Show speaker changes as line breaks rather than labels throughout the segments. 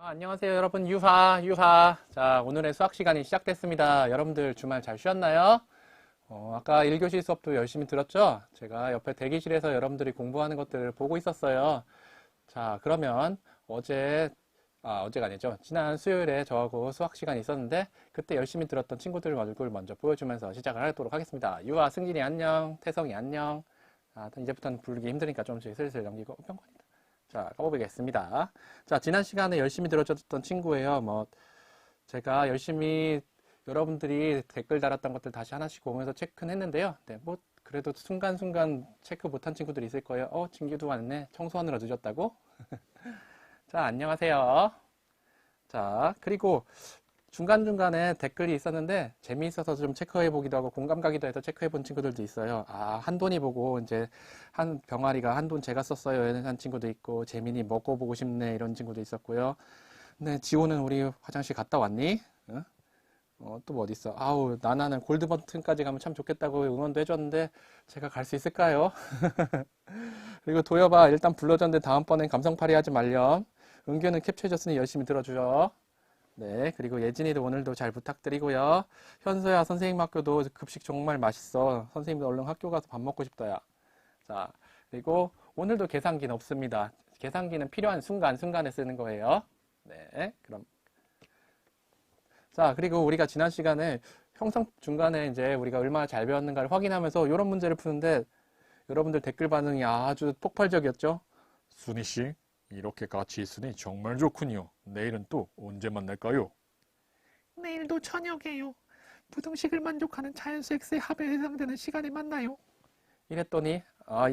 안녕하세요 여러분, 자, 오늘의 수학 시간이 시작됐습니다. 여러분들 주말 잘 쉬었나요? 아까 1교시 수업도 열심히 들었죠? 제가 옆에 대기실에서 여러분들이 공부하는 것들을 보고 있었어요. 자, 그러면 어제가 아니죠. 지난 수요일에 저하고 수학 시간이 있었는데 그때 열심히 들었던 친구들 얼굴 먼저 보여주면서 시작을 하도록 하겠습니다. 승진이 안녕, 태성이 안녕. 이제부터는 부르기 힘드니까 좀 슬슬 넘기고 평권이다. 자, 가보겠습니다. 자, 지난 시간에 열심히 들어줬던 친구예요. 제가 열심히 여러분들이 댓글 달았던 것들 다시 하나씩 보면서 체크는 했는데요. 네, 그래도 순간순간 체크 못한 친구들이 있을 거예요. 진규도 왔네. 청소하느라 늦었다고? 자, 안녕하세요. 자, 그리고 중간중간에 댓글이 있었는데 재미있어서 좀 체크해보기도 하고 공감 가기도 해서 체크해본 친구들도 있어요. 한돈이 보고 이제 한 병아리가 한돈 제가 썼어요 한 친구도 있고, 재민이 먹어보고 싶네 이런 친구도 있었고요. 네, 지호는 우리 화장실 갔다 왔니? 응? 또 뭐 어디 있어? 나나는 골드 버튼까지 가면 참 좋겠다고 응원도 해줬는데 제가 갈 수 있을까요? 그리고 도여봐, 일단 불러줬는데 다음번엔 감성팔이 하지 말렴. 은규는 캡처해줬으니 열심히 들어주죠. 네, 그리고 예진이도 오늘도 잘 부탁드리고요. 현서야, 선생님 학교도 급식 정말 맛있어. 선생님도 얼른 학교 가서 밥 먹고 싶다야. 자, 그리고 오늘도 계산기는 없습니다. 계산기는 필요한 순간순간에 쓰는 거예요. 네, 그럼. 자, 그리고 우리가 지난 시간에 형성 중간에 이제 우리가 얼마나 잘 배웠는가를 확인하면서 이런 문제를 푸는데 여러분들 댓글 반응이 아주 폭발적이었죠?
순희 씨, 이렇게 같이 있으니 정말 좋군요. 내일은 또 언제 만날까요?
내일도 저녁에요. 부등식을 만족하는 자연수 X의 합에 해당되는 시간에 만나요.
이랬더니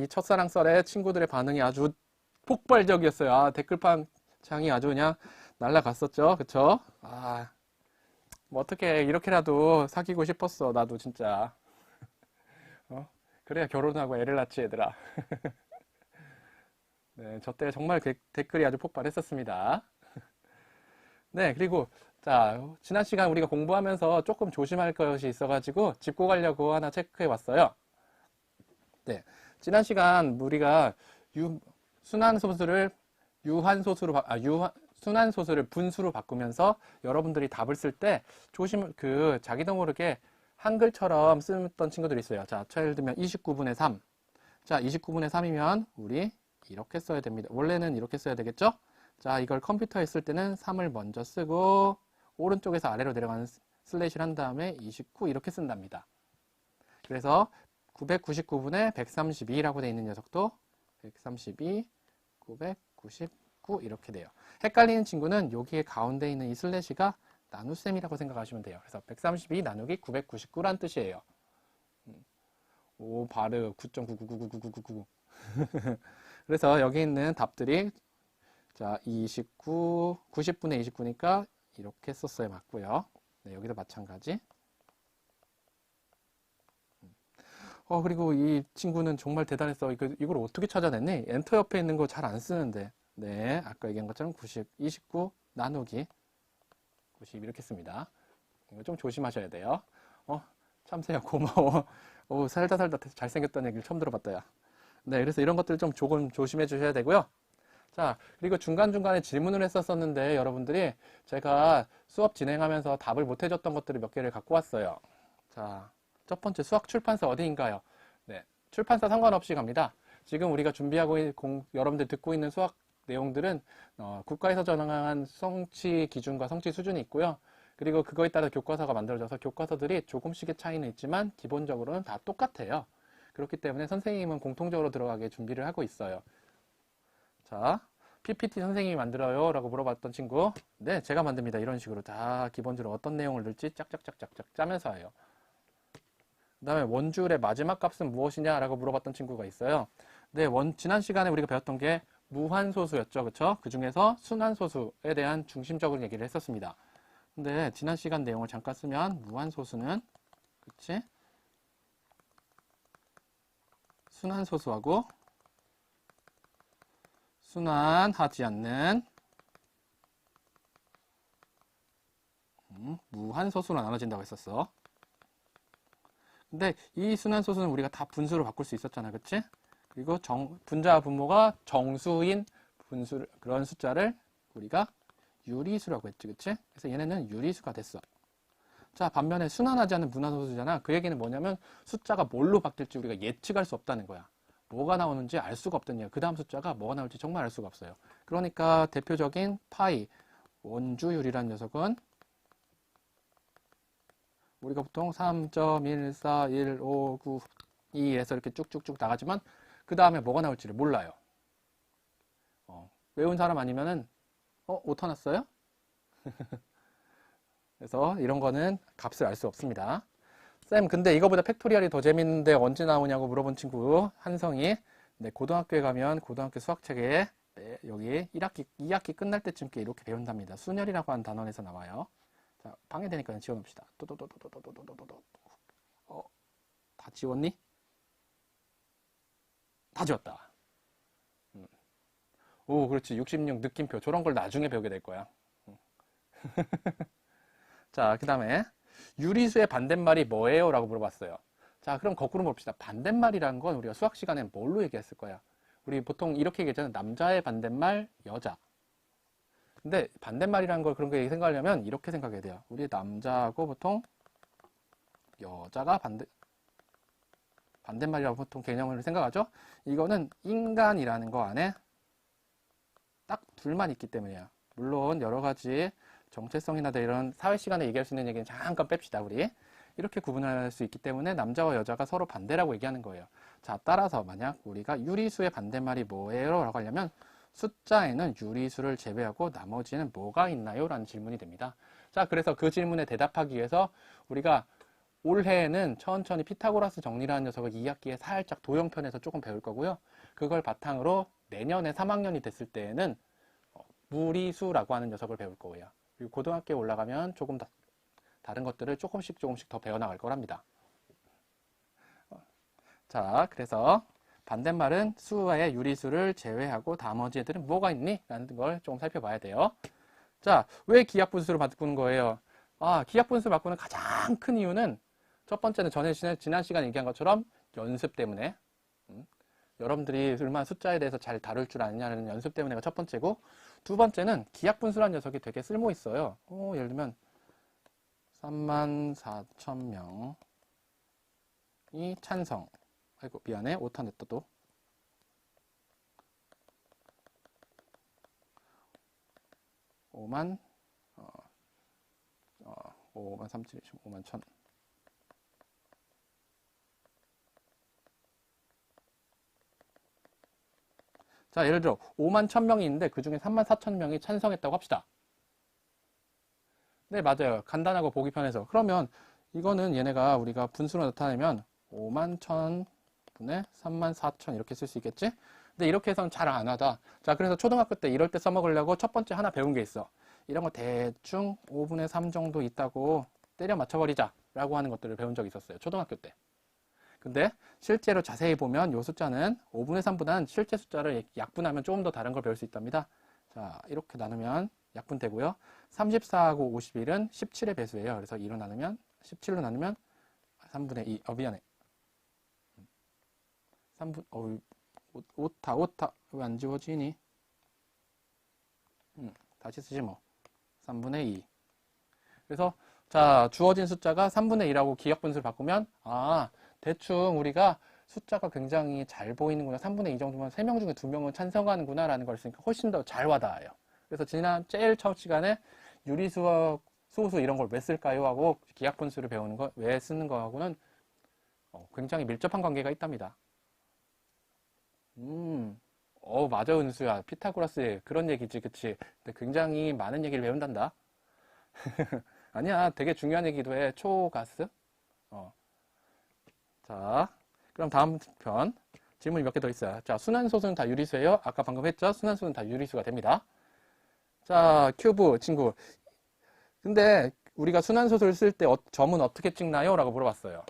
이 첫사랑 썰에 친구들의 반응이 아주 폭발적이었어요. 댓글판 창이 아주 그냥 날라갔었죠. 그쵸? 뭐 어떻게 이렇게라도 사귀고 싶었어. 나도 진짜. 그래야 결혼하고 애를 낳지, 얘들아. 네, 저 때 정말 댓글이 아주 폭발했었습니다. 네, 그리고 자, 지난 시간 우리가 공부하면서 조금 조심할 것이 있어가지고 짚고 가려고 하나 체크해 왔어요. 네, 지난 시간 우리가 순환소수를 순환소수를 분수로 바꾸면서 여러분들이 답을 쓸 때 자기도 모르게 한글처럼 쓰던 친구들이 있어요. 자, 예를 들면 29분의 3. 자, 29분의 3이면 우리 이렇게 써야 됩니다. 원래는 이렇게 써야 되겠죠? 자, 이걸 컴퓨터에 쓸 때는 3을 먼저 쓰고 오른쪽에서 아래로 내려가는 슬래시를 한 다음에 29 이렇게 쓴답니다. 그래서 999분의 132라고 되어 있는 녀석도 132, 999 이렇게 돼요. 헷갈리는 친구는 여기에 가운데 있는 이 슬래시가 나눗셈이라고 생각하시면 돼요. 그래서 132 나누기 999란 뜻이에요. 오, 바르 9.9999999. 그래서 여기 있는 답들이 자, 90분의 29니까 이렇게 썼어야 맞고요. 네, 여기도 마찬가지. 그리고 이 친구는 정말 대단했어. 이걸 어떻게 찾아냈니? 엔터 옆에 있는 거 잘 안 쓰는데. 네, 아까 얘기한 것처럼 29 나누기 90 이렇게 씁니다. 이거 좀 조심하셔야 돼요. 참새야 고마워. 살다 잘생겼다는 얘기를 처음 들어봤다, 야. 네, 그래서 이런 것들 좀 조금 조심해 주셔야 되고요. 자, 그리고 중간중간에 질문을 했었는데 여러분들이 제가 수업 진행하면서 답을 못 해줬던 것들을 몇 개를 갖고 왔어요. 자, 첫 번째 수학 출판사 어디인가요? 네, 출판사 상관없이 갑니다. 지금 우리가 준비하고 여러분들 듣고 있는 수학 내용들은 국가에서 정한 성취 기준과 성취 수준이 있고요. 그리고 그거에 따라 교과서가 만들어져서 교과서들이 조금씩의 차이는 있지만 기본적으로는 다 똑같아요. 그렇기 때문에 선생님은 공통적으로 들어가게 준비를 하고 있어요. 자, PPT 선생님이 만들어요 라고 물어봤던 친구, 네, 제가 만듭니다. 이런 식으로 다 기본적으로 어떤 내용을 넣을지 짝짝짝짝짝 짜면서 해요. 그 다음에 원줄의 마지막 값은 무엇이냐 라고 물어봤던 친구가 있어요. 네, 지난 시간에 우리가 배웠던 게 무한소수였죠. 그쵸? 그 중에서 순환소수에 대한 중심적인 얘기를 했었습니다. 근데 지난 시간 내용을 잠깐 쓰면 무한소수는, 그치? 순환소수하고 순환하지 않는 무한소수로 나눠진다고 했었어. 근데 이 순환소수는 우리가 다 분수로 바꿀 수 있었잖아. 그치? 그리고 분자와 분모가 정수인 그런 숫자를 우리가 유리수라고 했지, 그치? 그래서 얘네는 유리수가 됐어. 자, 반면에 순환하지 않는 분화소수잖아. 그 얘기는 뭐냐면 숫자가 뭘로 바뀔지 우리가 예측할 수 없다는 거야. 뭐가 나오는지 알 수가 없다는 얘기야. 그 다음 숫자가 뭐가 나올지 정말 알 수가 없어요. 그러니까 대표적인 파이, 원주율이라는 녀석은 우리가 보통 3.14159 2에서 이렇게 쭉쭉쭉 나가지만 그 다음에 뭐가 나올지를 몰라요. 외운 사람 아니면은 오타 났어요? 그래서 이런 거는 값을 알 수 없습니다. 쌤, 근데 이거보다 팩토리얼이 더 재밌는데 언제 나오냐고 물어본 친구 한성이, 네, 고등학교에 가면 고등학교 수학책에 네, 여기 1학기, 2학기 끝날 때쯤 이렇게 배운답니다. 순열이라고 하는 단원에서 나와요. 자, 방해되니까 지워놓읍시다. 다 지웠니? 다 지웠다. 오, 그렇지. 66 느낌표. 저런 걸 나중에 배우게 될 거야. 자, 그 다음에 유리수의 반대말이 뭐예요? 라고 물어봤어요. 자, 그럼 거꾸로 봅시다. 반대말이라는 건 우리가 수학 시간에 뭘로 얘기했을 거야? 우리 보통 이렇게 얘기하잖아요. 남자의 반대말, 여자. 근데 반대말이라는 걸 그런 거 생각하려면 이렇게 생각해야 돼요. 우리 남자하고 보통 여자가 반대말이라고 보통 개념을 생각하죠? 이거는 인간이라는 거 안에 딱 둘만 있기 때문이에요. 물론 여러 가지 정체성이나 이런 사회 시간에 얘기할 수 있는 얘기는 잠깐 뺍시다, 우리. 이렇게 구분할 수 있기 때문에 남자와 여자가 서로 반대라고 얘기하는 거예요. 자, 따라서 만약 우리가 유리수의 반대말이 뭐예요? 라고 하려면 숫자에는 유리수를 제외하고 나머지는 뭐가 있나요? 라는 질문이 됩니다. 자, 그래서 그 질문에 대답하기 위해서 우리가 올해에는 천천히 피타고라스 정리라는 녀석을 2학기에 살짝 도형편에서 조금 배울 거고요. 그걸 바탕으로 내년에 3학년이 됐을 때에는 무리수라고 하는 녀석을 배울 거예요. 그리고 고등학교에 올라가면 조금 더 다른 것들을 조금씩 더 배워나갈 거랍니다. 자, 그래서 반대말은 수의 유리수를 제외하고 나머지 애들은 뭐가 있니? 라는 걸 좀 살펴봐야 돼요. 자, 왜 기하분수로 바꾸는 거예요? 기하분수를 바꾸는 가장 큰 이유는 첫 번째는 지난 시간에 얘기한 것처럼 연습 때문에 여러분들이 얼마나 숫자에 대해서 잘 다룰 줄 아느냐는 연습 때문에가 첫 번째고, 두 번째는 기하분수라는 녀석이 되게 쓸모 있어요. 예를 들면 34,000명이 찬성. 아이고 미안해, 오타 냈다 또. 5만 5만 1,000. 자, 예를 들어 5만 1,000명이 있는데 그 중에 34,000명이 찬성했다고 합시다. 네, 맞아요. 간단하고 보기 편해서. 그러면 이거는 얘네가 우리가 분수로 나타내면 5만 1,000분의 34,000 이렇게 쓸 수 있겠지? 근데 이렇게 해서는 잘 안 하다. 자, 그래서 초등학교 때 이럴 때 써먹으려고 첫 번째 하나 배운 게 있어. 이런 거 대충 5분의 3 정도 있다고 때려 맞춰버리자 라고 하는 것들을 배운 적이 있었어요. 초등학교 때. 근데 실제로 자세히 보면 이 숫자는 5분의 3보다는 실제 숫자를 약분하면 조금 더 다른 걸 배울 수 있답니다. 자, 이렇게 나누면 약분되고요. 34하고 51은 17의 배수예요. 그래서 2로 나누면 17로 나누면 3분의 2. 미안해. 3분 오타 왜 안 지워지니? 다시 쓰지 뭐. 3분의 2. 그래서 자, 주어진 숫자가 3분의 2라고 기억분수를 바꾸면 대충 우리가 숫자가 굉장히 잘 보이는구나. 3분의 2 정도면 3명 중에 2명은 찬성하는구나 라는 걸 쓰니까 훨씬 더 잘 와닿아요. 그래서 제일 첫 시간에 유리수와 소수 이런 걸 왜 쓸까요? 하고 기하분수를 배우는 거, 왜 쓰는 거하고는 굉장히 밀접한 관계가 있답니다. 맞아, 은수야. 피타고라스 그런 얘기지, 그치? 근데 굉장히 많은 얘기를 배운단다. 아니야, 되게 중요한 얘기도 해. 초가스. 자, 그럼 다음 편 질문이 몇 개 더 있어요. 자, 순환소수는 다 유리수예요? 아까 방금 했죠? 순환소수는 다 유리수가 됩니다. 자, 큐브 친구. 근데 우리가 순환소수를 쓸 때 점은 어떻게 찍나요? 라고 물어봤어요.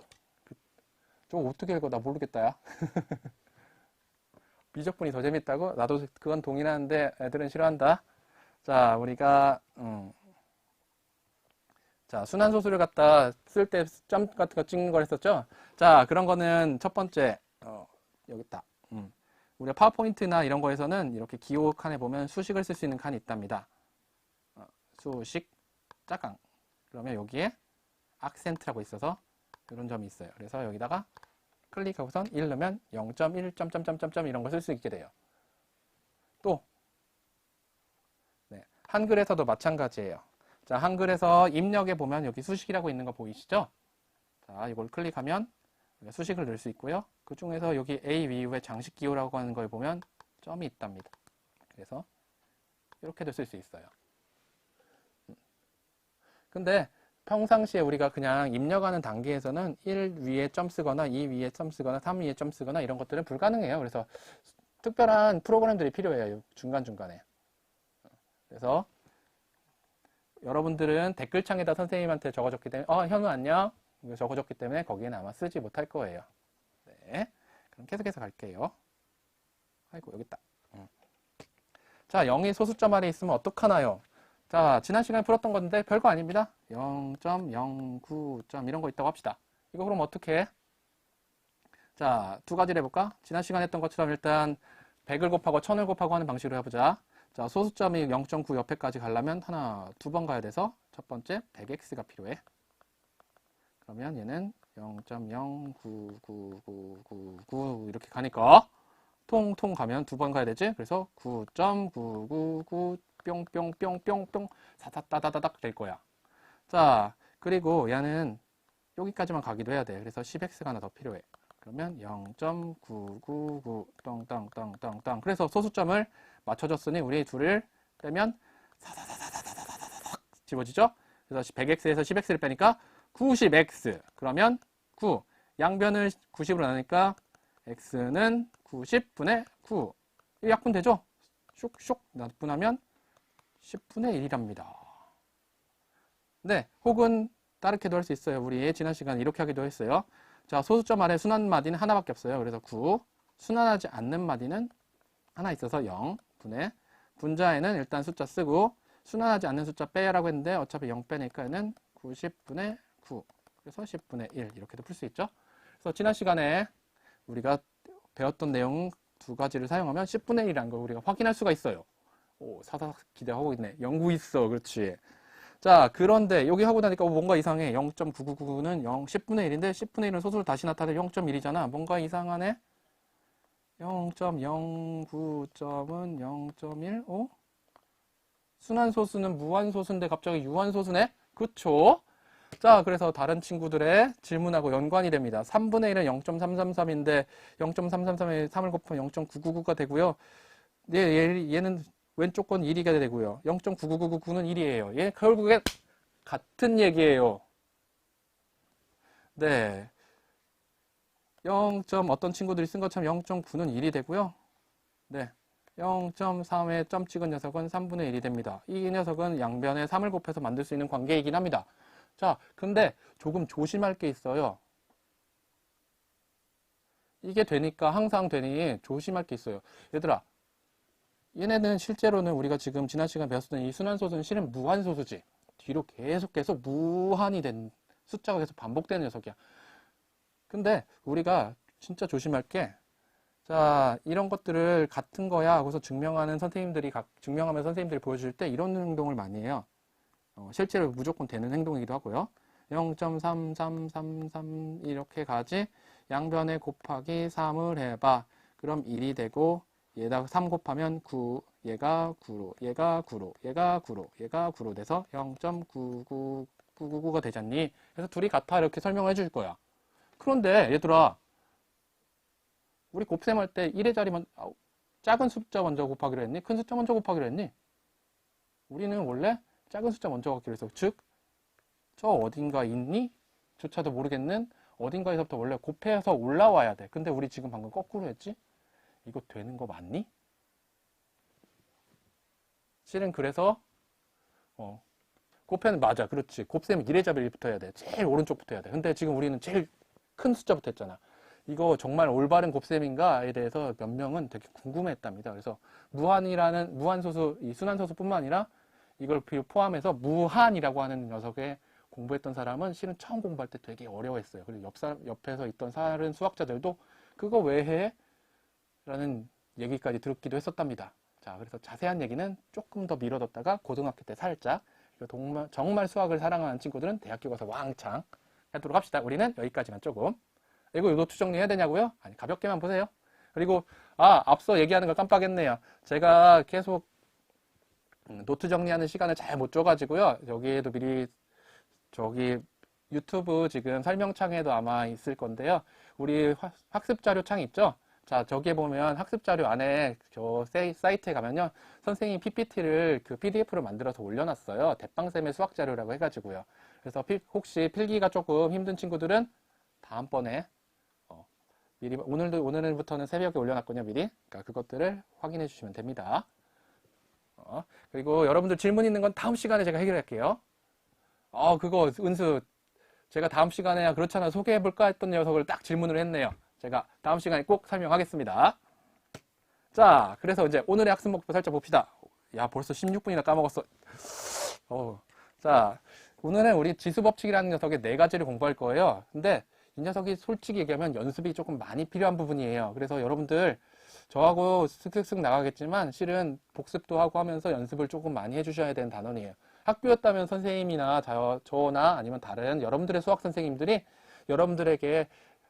좀 어떻게 읽어? 나 모르겠다, 야. 미적분이 더 재밌다고? 나도 그건 동의하는데 애들은 싫어한다. 자, 우리가 자, 순환소수를 갖다 쓸 때 점 같은 거 찍는 걸 했었죠? 자, 그런 거는 첫 번째 여기 있다. 우리가 파워포인트나 이런 거에서는 이렇게 기호 칸에 보면 수식을 쓸 수 있는 칸이 있답니다. 수식 짝강. 그러면 여기에 악센트라고 있어서 이런 점이 있어요. 그래서 여기다가 클릭하고선 1 넣으면 0.1 점점점점점 이런 걸 쓸 수 있게 돼요. 또 네, 한글에서도 마찬가지예요. 자, 한글에서 입력에 보면 여기 수식이라고 있는 거 보이시죠? 자, 이걸 클릭하면 수식을 넣을 수 있고요. 그 중에서 여기 A 이후에 장식 기호라고 하는 걸 보면 점이 있답니다. 그래서 이렇게도 쓸 수 있어요. 근데 평상시에 우리가 그냥 입력하는 단계에서는 1 위에 점 쓰거나 2 위에 점 쓰거나 3 위에 점 쓰거나 이런 것들은 불가능해요. 그래서 특별한 프로그램들이 필요해요. 중간중간에. 그래서 여러분들은 댓글창에다 선생님한테 적어줬기 때문에 현우 안녕 이거 적어줬기 때문에 거기에는 아마 쓰지 못할 거예요. 네, 그럼 계속해서 갈게요. 아이고 여기 있다. 자, 0이 소수점 아래 있으면 어떡하나요? 자, 지난 시간에 풀었던 건데 별거 아닙니다. 0.09점 이런 거 있다고 합시다. 이거 그럼 어떻게 해? 자, 두 가지를 해볼까? 지난 시간에 했던 것처럼 일단 100을 곱하고 1000을 곱하고 하는 방식으로 해보자. 자, 소수점이 0.9 옆에까지 가려면 두 번 가야 돼서 첫 번째 100x가 필요해. 그러면 얘는 0.099999 이렇게 가니까 통통 가면 두 번 가야 되지? 그래서 9.999 뿅뿅뿅뿅뿅 사다다다닥 될 거야. 자, 그리고 얘는 여기까지만 가기도 해야 돼. 그래서 10x가 하나 더 필요해. 그러면 0.999 땅땅땅땅땅. 그래서 소수점을 맞춰줬으니 우리 둘을 빼면 사다다다다다닥 집어지죠? 그래서 100x에서 10x를 빼니까 90x. 그러면 9. 양변을 90으로 나누니까 x는 90분의 9. 이 약분되죠? 슉슉 약분하면 10분의 1이랍니다. 네, 혹은 다르게도 할 수 있어요. 우리 지난 시간에 이렇게 하기도 했어요. 자, 소수점 아래 순환 마디는 하나밖에 없어요. 그래서 9. 순환하지 않는 마디는 하나 있어서 0 분의 분자에는 일단 숫자 쓰고 순환하지 않는 숫자 빼라고 했는데 어차피 0 빼니까 얘는 90분의 9. 그래서 10분의 1 이렇게도 풀 수 있죠. 그래서 지난 시간에 우리가 배웠던 내용 두 가지를 사용하면 10분의 1이라는 걸 우리가 확인할 수가 있어요. 오, 사사삭 기대하고 있네. 연구 있어. 그렇지. 자, 그런데 여기 하고 나니까 뭔가 이상해. 0.999는 10분의 1인데 10분의 1은 소수를 다시 나타내 0.1이잖아. 뭔가 이상하네. 0.09점은 0.1? 순환소수는 무한소수인데 갑자기 유한소수네? 그쵸? 자, 그래서 다른 친구들의 질문하고 연관이 됩니다. 3분의 1은 0.333인데 0.333에 3을 곱하면 0.999가 되고요. 얘는 왼쪽 건 1이 되고요. 0.99999는 1이에요. 얘 결국에 같은 얘기예요. 네. 0. 어떤 친구들이 쓴 것처럼 0.9는 1이 되고요. 네. 0.3에 점 찍은 녀석은 3분의 1이 됩니다. 이 녀석은 양변에 3을 곱해서 만들 수 있는 관계이긴 합니다. 자, 근데 조금 조심할 게 있어요. 이게 되니까 항상 되니 조심할 게 있어요. 얘들아, 얘네는 실제로는 우리가 지금 지난 시간 배웠던 이 순환소수는 실은 무한소수지. 뒤로 계속 무한이 된 숫자가 계속 반복되는 녀석이야. 근데 우리가 진짜 조심할 게, 자, 이런 것들을 같은 거야 하고서 증명하면서 선생님들이 보여줄 때 이런 행동을 많이 해요. 실제로 무조건 되는 행동이기도 하고요. 0.3333 이렇게 가지 양변에 곱하기 3을 해봐. 그럼 1이 되고 얘다가 3 곱하면 9, 얘가 9로, 얘가 9로, 얘가 9로, 얘가 9로 돼서 0.99999가 되잖니. 그래서 둘이 같아 이렇게 설명을 해줄 거야. 그런데 얘들아, 우리 곱셈 할 때 1의 자리만 작은 숫자 먼저 곱하기로 했니? 큰 숫자 먼저 곱하기로 했니? 우리는 원래 작은 숫자 먼저 곱하기로 했어. 즉, 저 어딘가 있니? 조차도 모르겠는 어딘가에서부터 원래 곱해서 올라와야 돼. 근데 우리 지금 방금 거꾸로 했지? 이거 되는 거 맞니? 실은 그래서 곱해는 맞아. 그렇지. 곱셈은 1의 자리 1부터 해야 돼. 제일 오른쪽부터 해야 돼. 근데 지금 우리는 제일 큰 숫자부터 했잖아. 이거 정말 올바른 곱셈인가에 대해서 몇 명은 되게 궁금해했답니다. 그래서 무한소수, 이 순환소수뿐만 아니라 이걸 포함해서 무한이라고 하는 녀석에 공부했던 사람은 실은 처음 공부할 때 되게 어려워했어요. 그리고 옆에서 있던 다른 수학자들도 그거 왜 해? 라는 얘기까지 들었기도 했었답니다. 자, 그래서 자세한 얘기는 조금 더 미뤄뒀다가 고등학교 때 살짝. 정말 수학을 사랑하는 친구들은 대학교 가서 왕창 하도록 합시다. 우리는 여기까지만 조금. 그리고 노트 정리해야 되냐고요? 아니, 가볍게만 보세요. 그리고 앞서 얘기하는 걸 깜빡했네요. 제가 계속 노트 정리하는 시간을 잘 못 줘가지고요. 여기에도 미리 저기 유튜브 지금 설명창에도 아마 있을 건데요. 우리 학습자료 창 있죠? 자, 저기에 보면 학습자료 안에 저 사이트에 가면요. 선생님이 PPT를 그 PDF로 만들어서 올려놨어요. 대빵쌤의 수학자료라고 해가지고요. 그래서 혹시 필기가 조금 힘든 친구들은 다음번에 미리 오늘부터는 새벽에 올려놨거든요. 미리. 그러니까 그것들을 확인해 주시면 됩니다. 그리고 여러분들 질문 있는 건 다음 시간에 제가 해결할게요. 그거 은수 제가 다음 시간에야 그렇잖아 소개해볼까 했던 녀석을 딱 질문을 했네요. 제가 다음 시간에 꼭 설명하겠습니다. 자, 그래서 이제 오늘의 학습 목표 살짝 봅시다. 야, 벌써 16분이나 까먹었어. 자, 오늘은 우리 지수법칙이라는 녀석의 4가지를 공부할 거예요. 근데 이 녀석이 솔직히 얘기하면 연습이 조금 많이 필요한 부분이에요. 그래서 여러분들 저하고 슥슥슥 나가겠지만 실은 복습도 하고 하면서 연습을 조금 많이 해주셔야 되는 단원이에요. 학교였다면 선생님이나 저나 아니면 다른 여러분들의 수학 선생님들이 여러분들에게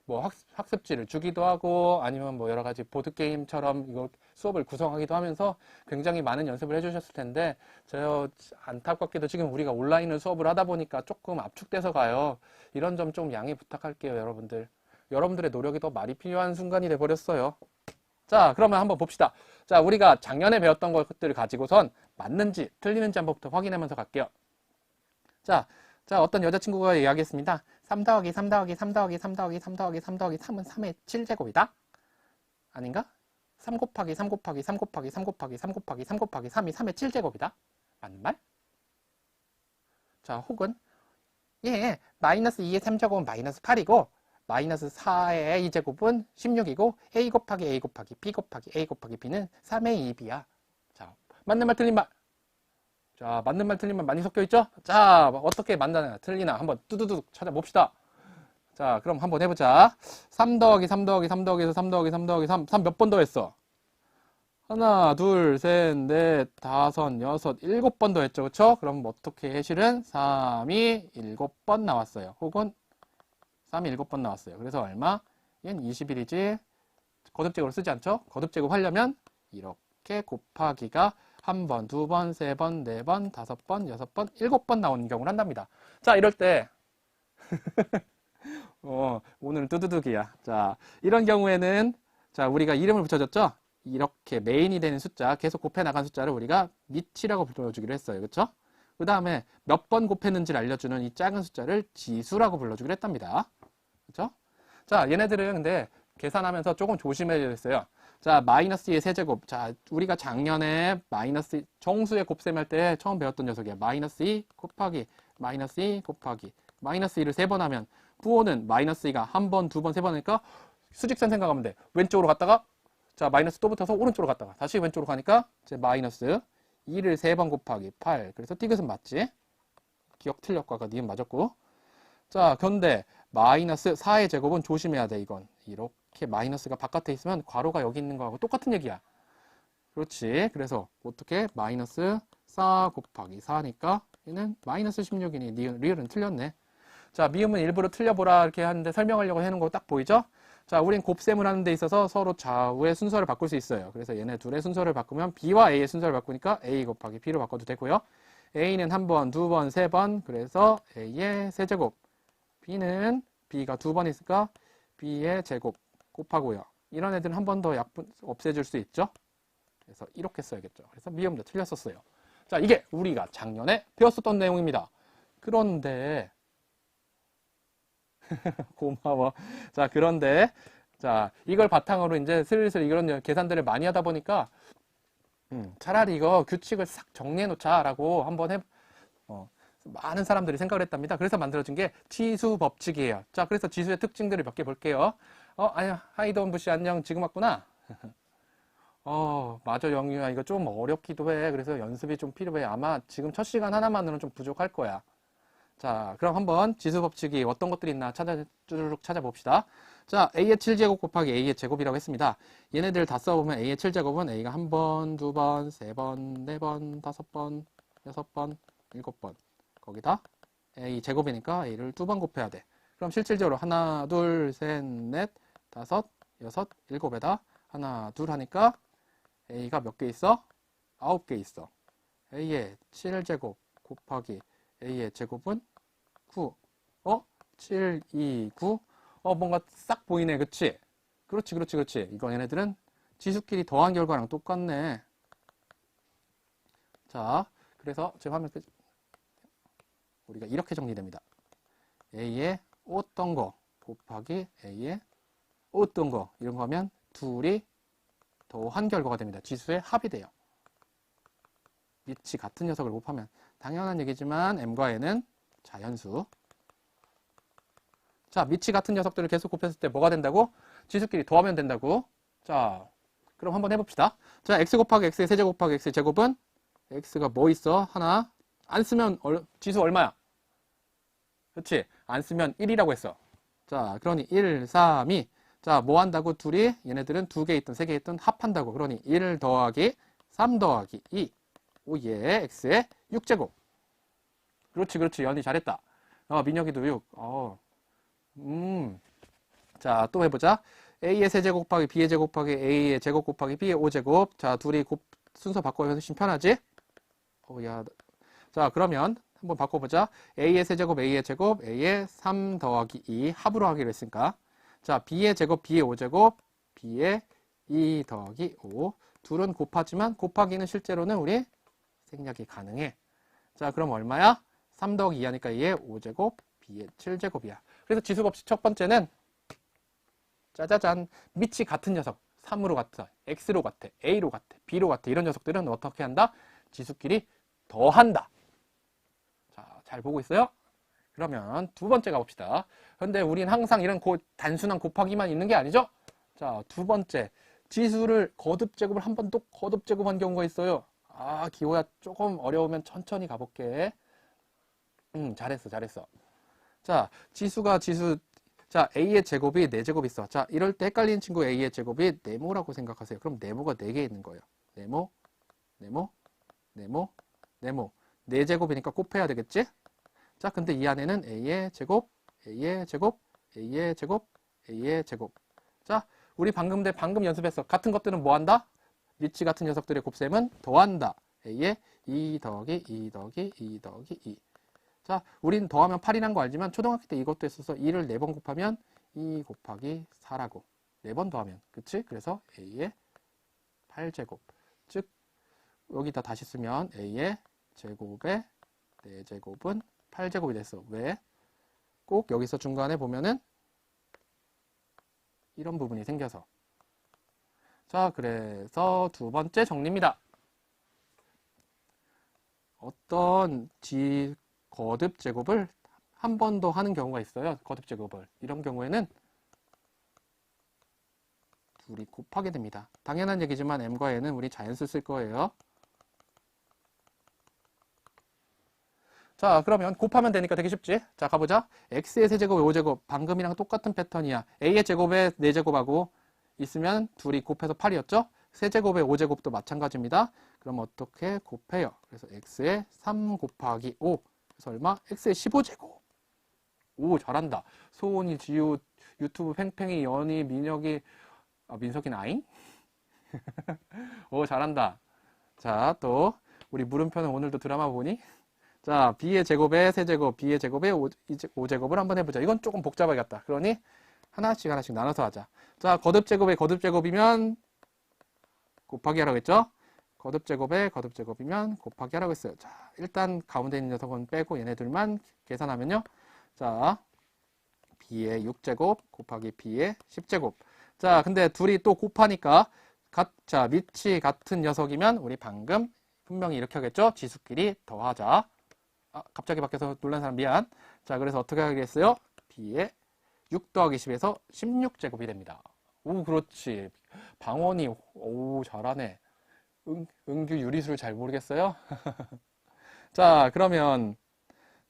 뭐 학습지를 주기도 하고 아니면 뭐 여러 가지 보드게임처럼 이거 수업을 구성하기도 하면서 굉장히 많은 연습을 해주셨을 텐데 저 안타깝게도 지금 우리가 온라인을 수업을 하다 보니까 조금 압축돼서 가요. 이런 점 좀 양해 부탁할게요, 여러분들. 여러분들의 노력이 더 많이 필요한 순간이 돼버렸어요. 자, 그러면 한번 봅시다. 자, 우리가 작년에 배웠던 것들을 가지고선 맞는지 틀리는지 한번부터 확인하면서 갈게요. 자, 어떤 여자친구가 이야기했습니다. 3 더하기 3 더하기 3 더하기 3 더하기 3 더하기 3 더하기 3은 3의 7제곱이다? 아닌가? 3 곱하기 3 곱하기 3 곱하기 3 곱하기 3 곱하기 3 곱하기 3이 3의 7제곱이다? 맞는 말? 자, 혹은 마이너스 2의 3제곱은 마이너스 8이고 마이너스 4의 2제곱은 16이고 a 곱하기 a 곱하기 b 곱하기 a 곱하기 b는 3의 2b야. 자, 맞는 말 틀린 말. 자, 맞는 말 틀린 말 많이 섞여 있죠? 자, 어떻게 맞나 틀리나 한번 뚜두둑 찾아봅시다. 자, 그럼 한번 해보자. 3 더하기 3 더하기 3 더하기 3 더하기 3 더하기 3 몇 번 더했어? 하나, 둘, 셋, 넷, 다섯, 여섯, 7번 더했죠. 그쵸? 그럼 어떻게 해? 실은 3이 7번 나왔어요. 혹은 3이 7번 나왔어요. 그래서 얼마? 얘는 21이지. 거듭제곱으로 쓰지 않죠? 거듭제곱 하려면 이렇게 곱하기가 1번, 2번, 3번, 4번, 5번, 6번, 7번 나오는 경우를 한답니다. 자, 이럴 때 오늘은 뚜두둑이야. 자, 이런 경우에는 자, 우리가 이름을 붙여줬죠? 이렇게 메인이 되는 숫자, 계속 곱해 나간 숫자를 우리가 밑이라고 불러주기로 했어요. 그쵸? 그 다음에 몇 번 곱했는지를 알려주는 이 작은 숫자를 지수라고 불러주기로 했답니다. 그쵸? 자, 얘네들은 근데 계산하면서 조금 조심해야 됐어요. 자, 마이너스 2의 세제곱. 자, 우리가 작년에 마이너스 정수의 곱셈 할 때 처음 배웠던 녀석이야. 마이너스 2 곱하기 마이너스 2 곱하기 마이너스 2를 3번 하면 부호는 마이너스 2가 1번, 2번, 3번 하니까 수직선 생각하면 돼. 왼쪽으로 갔다가 자, 마이너스 또 붙어서 오른쪽으로 갔다가 다시 왼쪽으로 가니까 이제 마이너스 2를 3번 곱하기 8. 그래서 디귿은 맞지? 기억 틀렸고 아까 니은 맞았고. 자, 그런데 마이너스 4의 제곱은 조심해야 돼. 이건 이렇게 마이너스가 바깥에 있으면 괄호가 여기 있는 거하고 똑같은 얘기야. 그렇지. 그래서 어떻게 마이너스 4 곱하기 4니까 얘는 마이너스 16이니 리을은 틀렸네. 자, 미음은 일부러 틀려보라 이렇게 하는데 설명하려고 해놓은 거 딱 보이죠? 자, 우린 곱셈을 하는 데 있어서 서로 좌우의 순서를 바꿀 수 있어요. 그래서 얘네 둘의 순서를 바꾸면 B와 A의 순서를 바꾸니까 A 곱하기 B로 바꿔도 되고요. A는 1번, 2번, 3번. 그래서 A의 세제곱. B는 B가 2번 있으니까 B의 제곱 곱하고요. 이런 애들은 한 번 더 약분 없애줄 수 있죠. 그래서 이렇게 써야겠죠. 그래서 미음도 틀렸었어요. 자, 이게 우리가 작년에 배웠었던 내용입니다. 그런데 고마워. 자, 그런데 자, 이걸 바탕으로 이제 슬슬 이런 계산들을 많이 하다 보니까 차라리 이거 규칙을 싹 정리해 놓자라고 한번 많은 사람들이 생각을 했답니다. 그래서 만들어진 게 지수 법칙이에요. 자, 그래서 지수의 특징들을 몇 개 볼게요. 아니야, 하이돈 부씨 안녕. 지금 왔구나. 맞아, 영유야. 이거 좀 어렵기도 해. 그래서 연습이 좀 필요해. 아마 지금 첫 시간 하나만으로는 좀 부족할 거야. 자, 그럼 한번 지수 법칙이 어떤 것들이 있나 쭈르륵 찾아봅시다. 자, A의 7제곱 곱하기 A의 제곱이라고 했습니다. 얘네들 다 써보면 A의 7제곱은 A가 1번, 2번, 3번, 4번, 5번, 6번, 7번. 거기다 a 제곱이니까 a를 2번 곱해야 돼. 그럼 실질적으로 하나, 둘, 셋, 넷, 다섯, 여섯, 일곱에다 하나, 둘 하니까 a가 몇 개 있어? 9개 있어. a의 7제곱 곱하기 a의 제곱은 9. 7, 2, 9. 뭔가 싹 보이네. 그치? 그렇지. 이거 얘네들은 지수끼리 더한 결과랑 똑같네. 자, 그래서 지금 화면 우리가 이렇게 정리됩니다. a의 어떤 거 곱하기 a의 어떤 거 이런 거 하면 둘이 더한 결과가 됩니다. 지수의 합이 돼요. 밑이 같은 녀석을 곱하면 당연한 얘기지만 m과 n은 자연수. 자, 밑이 같은 녀석들을 계속 곱했을 때 뭐가 된다고? 지수끼리 더하면 된다고. 자, 그럼 한번 해봅시다. 자, x 곱하기 x의 세제곱 곱하기 x의 제곱은 x가 뭐 있어? 하나. 안 쓰면 지수 얼마야? 그렇지? 안 쓰면 1이라고 했어. 자, 그러니 1, 3, 2. 자, 뭐 한다고? 둘이 얘네들은 2개 있든 3개 있든 합한다고. 그러니 1 더하기 3 더하기 2. 오예, x의 6제곱. 그렇지. 연이 잘했다. 민혁이도 6. 자, 또 해보자. a의 세제곱 곱하기 b의 제곱 곱하기 a의 제곱 곱하기 b의 5제곱. 자, 둘이 순서 바꿔서 훨씬 편하지? 자, 그러면 한번 바꿔보자. a의 세제곱, a의 제곱, a의 3 더하기 2 합으로 하기로 했으니까. 자, b의 제곱, b의 5제곱, b의 2 더하기 5. 둘은 곱하지만 곱하기는 실제로는 우리 생략이 가능해. 자, 그럼 얼마야? 3 더하기 2 하니까 얘의 5제곱, b의 7제곱이야. 그래서 지수법칙 첫 번째는 짜자잔, 밑이 같은 녀석 3으로 같아, x로 같아, a로 같아, b로 같아. 이런 녀석들은 어떻게 한다? 지수끼리 더한다. 자, 잘 보고 있어요? 그러면 두 번째 가봅시다. 그런데 우린 항상 이런 단순한 곱하기만 있는 게 아니죠? 자, 두 번째, 지수를 거듭제곱을 한 번 또 거듭제곱한 경우가 있어요. 기호야 조금 어려우면 천천히 가볼게. 잘했어. 자, 자, a의 제곱이 4제곱 있어. 자, 이럴 때 헷갈리는 친구 a의 제곱이 네모라고 생각하세요. 그럼 네모가 4개 있는 거예요. 네모. 4제곱이니까 곱해야 되겠지? 자, 근데 이 안에는 a의 제곱, a의 제곱, a의 제곱, a의 제곱. 자, 우리 방금 연습했어. 같은 것들은 뭐 한다? 밑이 같은 녀석들의 곱셈은 더한다. a의 2 더하기 2 더하기 2 더하기 2. 자, 우린 더하면 8이란 거 알지만 초등학교 때 이것도 했어서 2를 4번 곱하면 2 곱하기 4라고. 4번 더하면. 그치? 그래서 a의 8제곱. 즉, 여기다 다시 쓰면 a의 제곱의 4제곱은 8제곱이 됐어. 왜? 꼭 여기서 중간에 보면은 이런 부분이 생겨서. 자, 그래서 두 번째 정리입니다. 어떤 거듭 제곱을 한 번 더 하는 경우가 있어요. 거듭 제곱을. 이런 경우에는 둘이 곱하게 됩니다. 당연한 얘기지만 m과 n은 우리 자연수 쓸 거예요. 자, 그러면 곱하면 되니까 되게 쉽지? 자, 가보자. x의 세제곱, 5제곱. 방금이랑 똑같은 패턴이야. a의 제곱에 4제곱하고 있으면 둘이 곱해서 8이었죠? 세제곱에 5제곱도 마찬가지입니다. 그럼 어떻게 곱해요? 그래서 x의 3 곱하기 5. 그래서 얼마? x의 15제곱. 오, 잘한다. 소은이, 지우, 유튜브 팽팽이, 연이, 민혁이, 민석이는 아잉? 오, 잘한다. 자, 또 우리 물음표는 오늘도 드라마 보니? 자, b의 제곱에 세제곱, b의 제곱에 5제곱을 한번 해보자. 이건 조금 복잡하겠다. 그러니 하나씩 나눠서 하자. 자, 거듭제곱에 거듭제곱이면 곱하기 하라고 했죠? 거듭제곱에 거듭제곱이면 곱하기 하라고 했어요. 자, 일단 가운데 있는 녀석은 빼고 얘네들만 계산하면요. 자, b의 6제곱 곱하기 b의 10제곱. 자, 근데 둘이 또 곱하니까 자, 밑이 같은 녀석이면 우리 방금 분명히 이렇게 하겠죠? 지수끼리 더하자. 갑자기 바뀌어서 놀란 사람 미안. 자, 그래서 어떻게 하겠어요? b의 6 더하기 10에서 16제곱이 됩니다. 오, 그렇지. 방원이, 오, 잘하네. 은규 유리수를 잘 모르겠어요? 자, 그러면,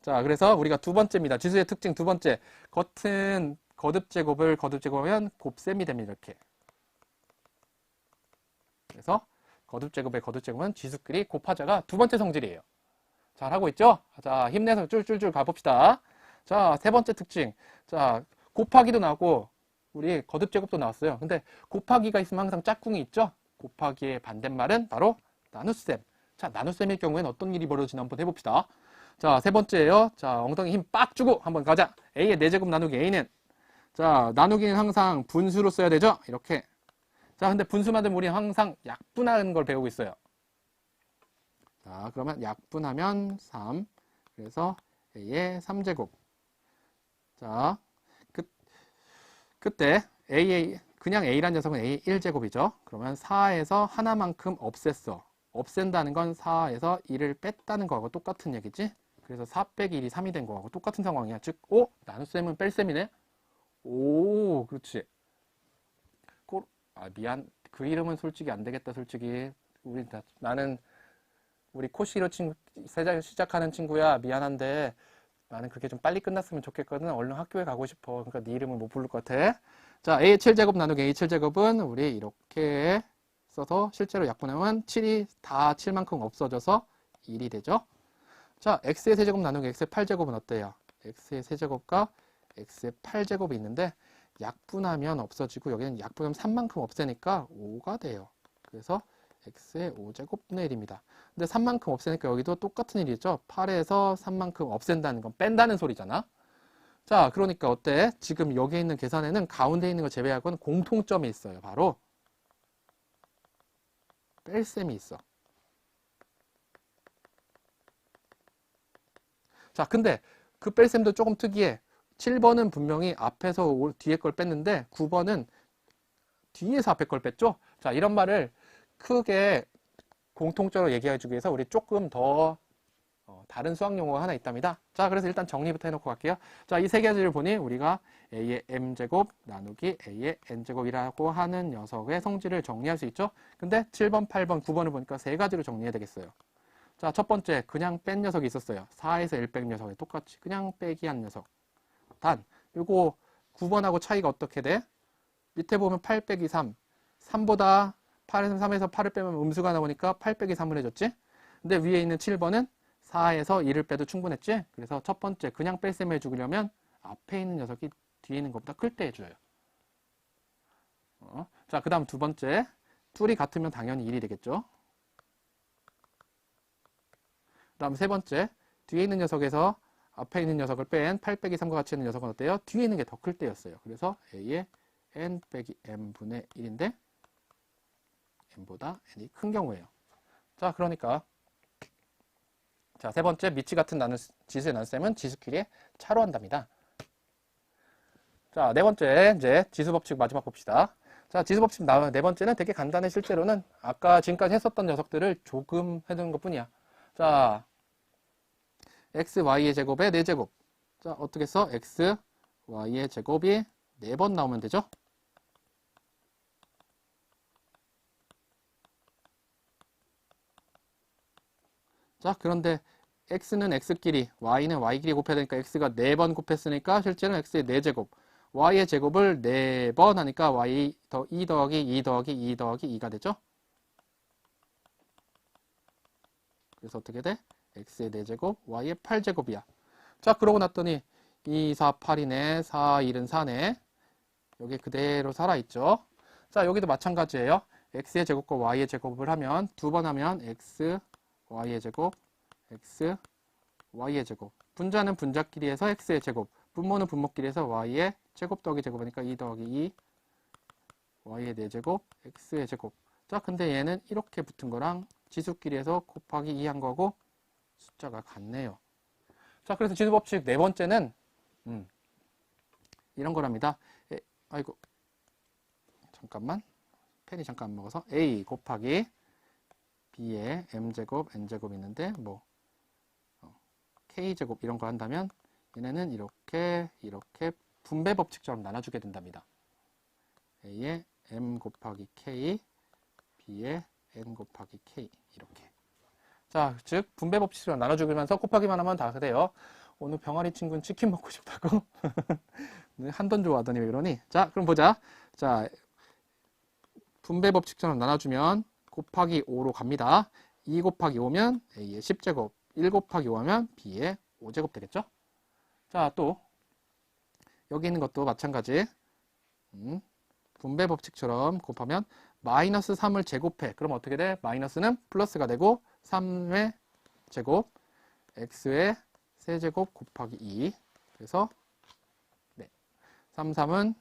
자, 그래서 우리가 두 번째입니다. 지수의 특징 두 번째. 겉은 거듭제곱을 거듭제곱하면 곱셈이 됩니다. 이렇게. 그래서 거듭제곱의 거듭제곱은 지수끼리 곱하자가 두 번째 성질이에요. 잘하고 있죠? 자, 힘내서 쫄쫄쫄 가봅시다. 자, 세 번째 특징. 자, 곱하기도 나오고, 우리 거듭제곱도 나왔어요. 근데 곱하기가 있으면 항상 짝꿍이 있죠? 곱하기의 반대말은 바로 나눗셈. 자, 나눗셈일 경우에는 어떤 일이 벌어지나 한번 해봅시다. 자, 세 번째예요. 자, 엉덩이 힘 빡 주고 한번 가자. A의 4제곱 나누기 A는. 자, 나누기는 항상 분수로 써야 되죠? 이렇게. 자, 근데 분수 만들면 우리는 항상 약분하는 걸 배우고 있어요. 자, 그러면 약분하면 3. 그래서 A의 3제곱. 자, 그때 그냥 A란 녀석은 A 1제곱이죠. 그러면 4에서 하나만큼 없앴어. 없앤다는 건 4에서 1을 뺐다는 거하고 똑같은 얘기지. 그래서 4 빼기 1이 3이 된 거하고 똑같은 상황이야. 즉, 나눗셈은 뺄셈이네. 오, 그렇지. 미안. 그 이름은 솔직히 안 되겠다, 솔직히. 나는 우리 코시로 시작하는 친구야. 미안한데 나는 그렇게 좀 빨리 끝났으면 좋겠거든. 얼른 학교에 가고 싶어. 그러니까 네 이름을 못 부를 것 같아. 자, A 7제곱 나누기 A 7제곱은 우리 이렇게 써서 실제로 약분하면 7이 다 7만큼 없어져서 1이 되죠. 자, X의 세제곱 나누기 X의 8제곱은 어때요? X의 세제곱과 X의 8제곱이 있는데 약분하면 없어지고 여기는 약분하면 3만큼 없애니까 5가 돼요. 그래서 X의 5제곱분의 1입니다. 근데 3만큼 없애니까 여기도 똑같은 일이죠. 8에서 3만큼 없앤다는 건 뺀다는 소리잖아. 자, 그러니까 어때? 지금 여기 있는 계산에는 가운데 있는 거 제외하고는 공통점이 있어요. 바로 뺄셈이 있어. 자, 근데 그 뺄셈도 조금 특이해. 7번은 분명히 앞에서 뒤에 걸 뺐는데 9번은 뒤에서 앞에 걸 뺐죠? 자, 이런 말을 크게 공통적으로 얘기해주기 위해서 우리 조금 더 다른 수학 용어가 하나 있답니다. 자, 그래서 일단 정리부터 해놓고 갈게요. 자, 이 세 가지를 보니 우리가 A의 M제곱 나누기 A의 N제곱이라고 하는 녀석의 성질을 정리할 수 있죠? 근데 7번, 8번, 9번을 보니까 세 가지로 정리해야 되겠어요. 자, 첫 번째, 그냥 뺀 녀석이 있었어요. 4에서 1 뺀 녀석이 똑같이 그냥 빼기 한 녀석. 단, 요거 9번하고 차이가 어떻게 돼? 밑에 보면 8 빼기 3. 3보다 3에서 8을 빼면 음수가 나오니까 8 빼기 3을 해줬지? 근데 위에 있는 7번은 4에서 1을 빼도 충분했지? 그래서 첫 번째, 그냥 뺄셈 해주려면 앞에 있는 녀석이 뒤에 있는 것보다 클 때 해줘요. 자, 그 다음 두 번째, 툴이 같으면 당연히 1이 되겠죠? 그 다음 세 번째, 뒤에 있는 녀석에서 앞에 있는 녀석을 뺀 8 빼기 3과 같이 있는 녀석은 어때요? 뒤에 있는 게 더 클 때였어요. 그래서 A의 N 빼기 M분의 1인데 M보다 N이 큰 경우예요. 자, 그러니까 자, 세 번째, 미치 같은 지수의 나눗셈은 지수끼리 차로 한답니다. 자, 네 번째, 이제 지수 법칙 마지막 봅시다. 자, 지수 법칙 네 번째는 되게 간단해. 실제로는 아까 지금까지 했었던 녀석들을 조금 해두는 것 뿐이야. 자, x, y의 제곱에 4제곱. 자, 어떻게 써? x, y의 제곱이 4번 나오면 되죠? 자, 그런데 x는 x끼리, y는 y끼리 곱해야 되니까 x가 4번 곱했으니까 실제는 x의 4제곱. y의 제곱을 4번 하니까 y 2 더하기 2 더하기 2 더하기 2가 되죠? 그래서 어떻게 돼? x의 4제곱, y의 8제곱이야. 자, 그러고 났더니 2, 4, 8이네. 4, 1은 4네. 여기 그대로 살아있죠. 자, 여기도 마찬가지예요. x의 제곱과 y의 제곱을 하면 두 번 하면 x, y의 제곱, x, y의 제곱. 분자는 분자끼리 해서 x의 제곱. 분모는 분모끼리 해서 y의 제곱 더하기 제곱이니까 2 더하기 2, y의 4제곱, x의 제곱. 자, 근데 얘는 이렇게 붙은 거랑 지수끼리 해서 곱하기 2 한 거고 숫자가 같네요. 자, 그래서 지수 법칙 네 번째는 이런 거랍니다. 아이고, 잠깐만. 펜이 잠깐 안 먹어서. A 곱하기 B의 M제곱, N제곱 있는데 뭐 K제곱 이런 거 한다면 얘네는 이렇게 분배 법칙처럼 나눠주게 된답니다. A의 M 곱하기 K, B의 N 곱하기 K 이렇게. 자, 즉 분배 법칙처럼 나눠주면서 곱하기만 하면 다 돼요. 오늘 병아리 친구는 치킨 먹고 싶다고 한돈 좋아하더니 왜 이러니? 자, 그럼 보자. 자, 분배 법칙처럼 나눠주면 곱하기 5로 갑니다. 2 곱하기 5면 A의 10제곱, 1 곱하기 5하면 b의 5제곱 되겠죠? 자, 또 여기 있는 것도 마찬가지. 분배 법칙처럼 곱하면 마이너스 3을 제곱해. 그럼 어떻게 돼? 마이너스는 플러스가 되고 3의 제곱 x의 세제곱 곱하기 2. 그래서 네, 3, 3은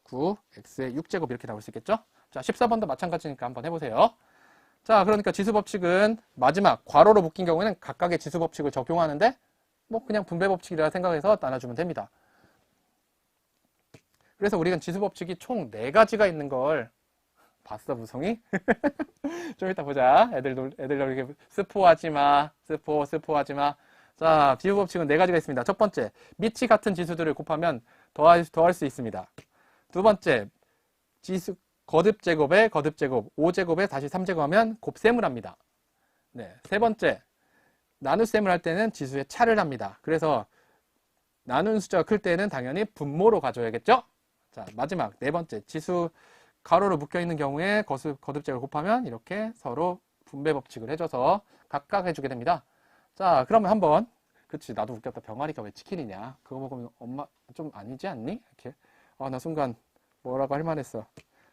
9, x의 6제곱 이렇게 나올 수 있겠죠? 자, 14번도 마찬가지니까 한번 해보세요. 자, 그러니까 지수법칙은 마지막 괄호로 묶인 경우에는 각각의 지수법칙을 적용하는데 뭐 그냥 분배법칙이라 생각해서 나눠주면 됩니다. 그래서 우리가 지수법칙이 총 4가지가 있는 걸 봤어, 무성이? 좀 이따 보자. 애들 이렇게 스포하지 마. 스포하지 마. 자, 지수법칙은 4가지가 있습니다. 첫 번째, 밑이 같은 지수들을 곱하면 더할 수 있습니다. 두 번째, 지수 거듭제곱에 거듭제곱, 5제곱에 다시 3제곱하면 곱셈을 합니다. 네, 세 번째, 나눗셈을 할 때는 지수에 차를 합니다. 그래서 나눈 숫자가 클 때는 당연히 분모로 가져야겠죠? 자, 마지막 네 번째, 지수 가로로 묶여 있는 경우에 거듭제곱을 곱하면 이렇게 서로 분배 법칙을 해줘서 각각 해주게 됩니다. 자, 그러면 한번, 그치, 나도 웃겼다. 병아리가 왜 치킨이냐? 그거 먹으면 엄마 좀 아니지 않니? 이렇게. 나 순간 뭐라고 할 만했어.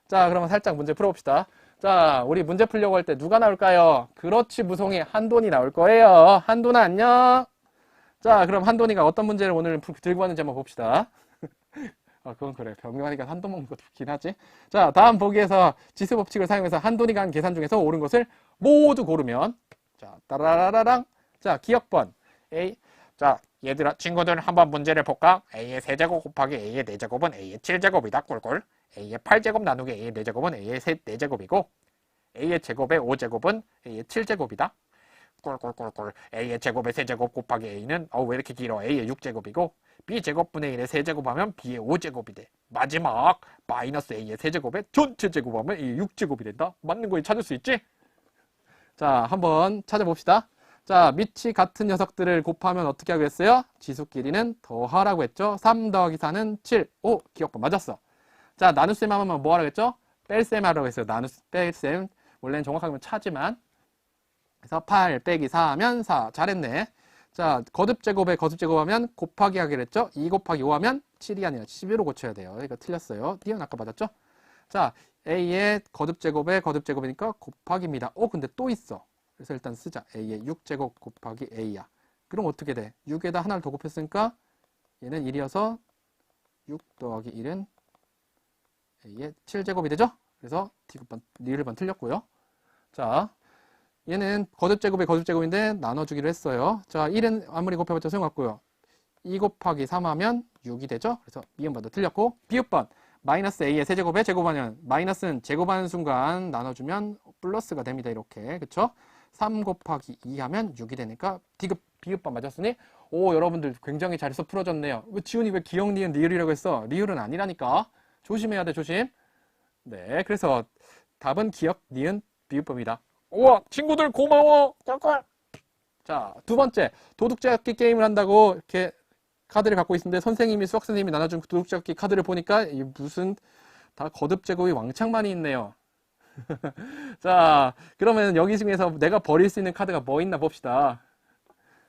자, 그러면 살짝 문제 풀어봅시다. 자, 우리 문제 풀려고 할 때 누가 나올까요? 그렇지, 무송이 한돈이 나올 거예요. 한돈아, 안녕. 자, 그럼 한돈이가 어떤 문제를 오늘 들고 왔는지 한번 봅시다. 그건 그래. 병아리가 한돈 먹는 것도 좋긴 하지. 자, 다음 보기에서 지수 법칙을 사용해서 한돈이가 한 계산 중에서 옳은 것을 모두 고르면, 자, 따라라라랑. 자, 기억번. A. 자, 얘들아, 친구들 한번 문제를 볼까? A의 세제곱 곱하기 A의 4제곱은 A의 7제곱이다. 꿀꿀. A의 8제곱 나누기 A의 4제곱은 A의 4제곱이고 A의 제곱의 5제곱은 A의 7제곱이다. 꿀꿀꿀꿀. A의 제곱의 세제곱 곱하기 A는 왜 이렇게 길어? A의 6제곱이고 B제곱분의 1의 세제곱하면 B의 5제곱이 돼. 마지막 마이너스 A의 세제곱의 전체 제곱하면 A의 6제곱이 된다. 맞는 거 찾을 수 있지? 자, 한번 찾아봅시다. 자, 밑이 같은 녀석들을 곱하면 어떻게 하기로 했어요? 지수끼리는 더하라고 했죠? 3 더하기 4는 7. 오, 기억법 맞았어. 자, 나눗셈 하면 뭐 하라고 했죠? 뺄셈 하라고 했어요. 뺄셈. 원래는 정확하게 차지만. 그래서 8 빼기 4 하면 4. 잘했네. 자, 거듭제곱에 거듭제곱하면 곱하기 하기로 했죠? 2 곱하기 5 하면 7이 아니라 11로 고쳐야 돼요. 이거 틀렸어요. D는 아까 맞았죠? 자, A의 거듭제곱에 거듭제곱이니까 곱하기입니다. 근데 또 있어. 그래서 일단 쓰자. A의 6제곱 곱하기 A야. 그럼 어떻게 돼? 6에다 하나를 더 곱했으니까 얘는 1이어서 6 더하기 1은 A의 7제곱이 되죠? 그래서 D급반, D일반 틀렸고요. 자, 얘는 거듭제곱의 거듭제곱인데 나눠주기로 했어요. 자, 1은 아무리 곱해봤자 소용없고요. 2 곱하기 3 하면 6이 되죠? 그래서 B음반도 틀렸고, B음반 마이너스 A의 세제곱에 제곱하면 마이너스는 제곱하는 순간 나눠주면 플러스가 됩니다. 이렇게. 그쵸? 3 곱하기 2 하면 6이 되니까 D급 B급반 맞았으니 여러분들 굉장히 잘해서 풀어졌네요. 지훈이 왜 기억, 니은, 리을이라고 했어? 리을은 아니라니까. 조심해야 돼, 조심. 네, 그래서 답은 기억, 니은, 비읍법입니다. 우와, 친구들 고마워. 꿀꿀. 자, 두 번째, 도둑잡기 게임을 한다고 이렇게 카드를 갖고 있는데 선생님이 수학 선생님이 나눠준 도둑잡기 카드를 보니까 무슨 다 거듭제곱이 왕창 많이 있네요. 자, 그러면 여기 중에서 내가 버릴 수 있는 카드가 뭐 있나 봅시다.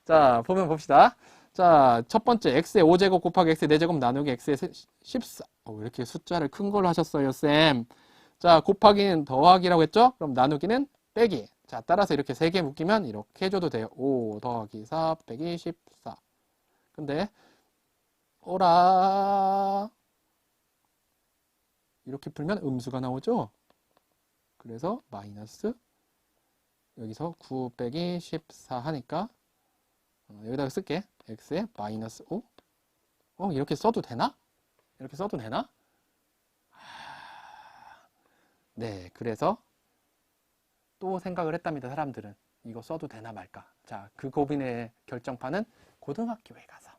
자, 보면 봅시다. 자, 첫 번째 x의 5제곱 곱하기 x의 4제곱 나누기 x의 14. 왜 이렇게 숫자를 큰 걸로 하셨어요, 쌤? 자, 곱하기는 더하기라고 했죠? 그럼 나누기는 빼기. 자, 따라서 이렇게 3개 묶이면 이렇게 해줘도 돼요. 5 더하기 4 빼기 14. 근데 오라 이렇게 풀면 음수가 나오죠? 그래서 마이너스 여기서 9 빼기 14 하니까 여기다가 쓸게. x에 마이너스 5. 이렇게 써도 되나? 이렇게 써도 되나? 네, 그래서 또 생각을 했답니다. 사람들은 이거 써도 되나 말까. 자, 그 고민의 결정판은 고등학교에 가서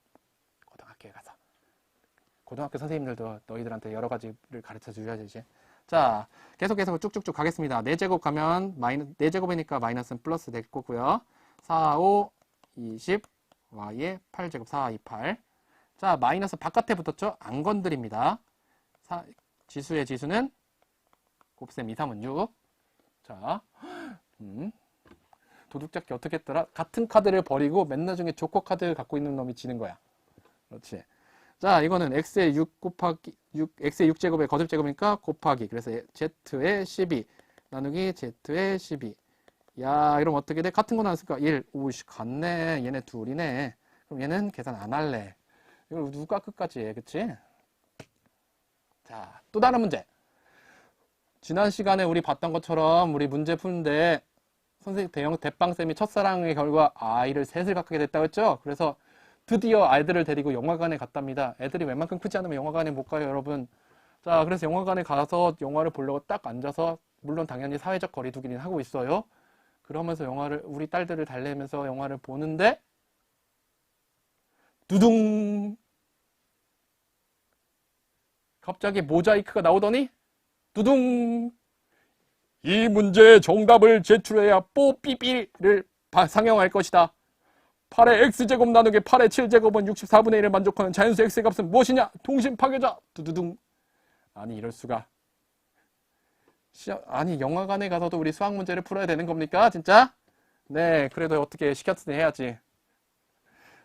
고등학교 선생님들도 너희들한테 여러 가지를 가르쳐 줘야 되지. 자, 계속해서 쭉쭉쭉 가겠습니다. 4제곱 가면 4제곱이니까 마이너스는 플러스 될 거고요. 4, 5, 20, y의 8제곱 4, 2, 8. 자, 마이너스 바깥에 붙었죠? 안 건드립니다. 지수의 지수는 곱셈 2, 3은 6. 자, 도둑잡기 어떻게 했더라? 같은 카드를 버리고 맨 나중에 조커 카드 갖고 있는 놈이 지는 거야. 그렇지. 자, 이거는 x의 6 곱하기 6, x의 6제곱의 거듭제곱이니까 곱하기. 그래서 z의 12 나누기 z의 12. 야, 이러면 어떻게 돼? 같은 거 나왔을까? 1. 오이씨, 같네. 얘네 둘이네. 그럼 얘는 계산 안 할래. 이걸 누가 끝까지 해, 그치? 자, 또 다른 문제. 지난 시간에 우리 봤던 것처럼 우리 문제 푸는데 선생님 대빵쌤이 첫사랑의 결과 아이를 셋을 갖게 됐다고 했죠? 그래서 드디어 아이들을 데리고 영화관에 갔답니다. 애들이 웬만큼 크지 않으면 영화관에 못 가요, 여러분. 자, 그래서 영화관에 가서 영화를 보려고 딱 앉아서 물론 당연히 사회적 거리두기는 하고 있어요. 그러면서 우리 딸들을 달래면서 영화를 보는데 두둥! 갑자기 모자이크가 나오더니 두둥!
이 문제의 정답을 제출해야 뽀삐삐를 상영할 것이다. 8의 x제곱 나누기 8의 7제곱은 64분의 1을 만족하는 자연수 x의 값은 무엇이냐? 통신 파괴자. 두두둥.
아니, 이럴 수가. 아니, 영화관에 가서도 우리 수학 문제를 풀어야 되는 겁니까? 진짜? 네, 그래도 어떻게 시켰으니 해야지.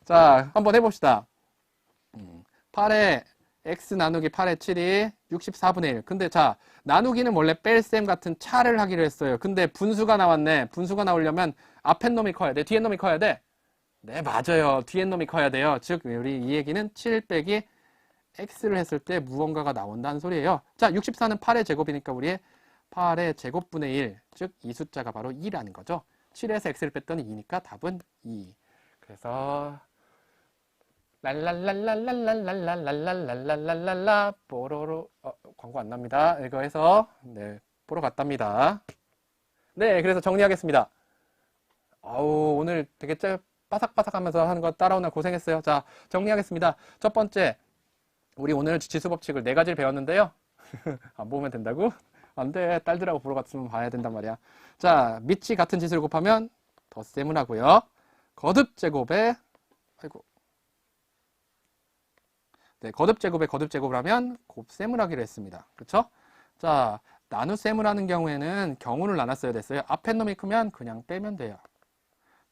자, 한번 해봅시다. 8의 x 나누기 8의 7이 64분의 1. 근데 자, 나누기는 원래 뺄셈 같은 차를 하기로 했어요. 근데 분수가 나왔네. 분수가 나오려면 앞에 놈이 커야 돼. 뒤에 놈이 커야 돼. 네, 맞아요. 뒤에 놈이 커야 돼요. 즉, 우리 이 얘기는 7 빼기 x를 했을 때 무언가가 나온다는 소리예요. 자, 64는 8의 제곱이니까 우리의 8의 제곱분의 1. 즉, 이 숫자가 바로 2라는 거죠. 7에서 x를 뺐더니 2니까 답은 2. 그래서 랄랄랄랄랄랄랄랄랄랄랄랄랄라 뽀로로 광고 안 납니다. 이거 해서 네, 보러 갔답니다. 네, 그래서 정리하겠습니다. 아우, 오늘 되게 바삭바삭하면서 하는 거 따라오느라 고생했어요. 자, 정리하겠습니다. 첫 번째, 우리 오늘 지수 법칙을 4가지를 배웠는데요. 안 보면 된다고? 안 돼. 딸들하고 보러 갔으면 봐야 된단 말이야. 자, 밑이 같은 지수를 곱하면 덧셈을 하고요. 거듭제곱에 아이고. 네, 거듭제곱에 거듭제곱을 하면 곱셈을 하기로 했습니다. 그쵸? 자, 나눗셈을 하는 경우에는 경우를 나눴어야 됐어요. 앞에 놈이 크면 그냥 빼면 돼요.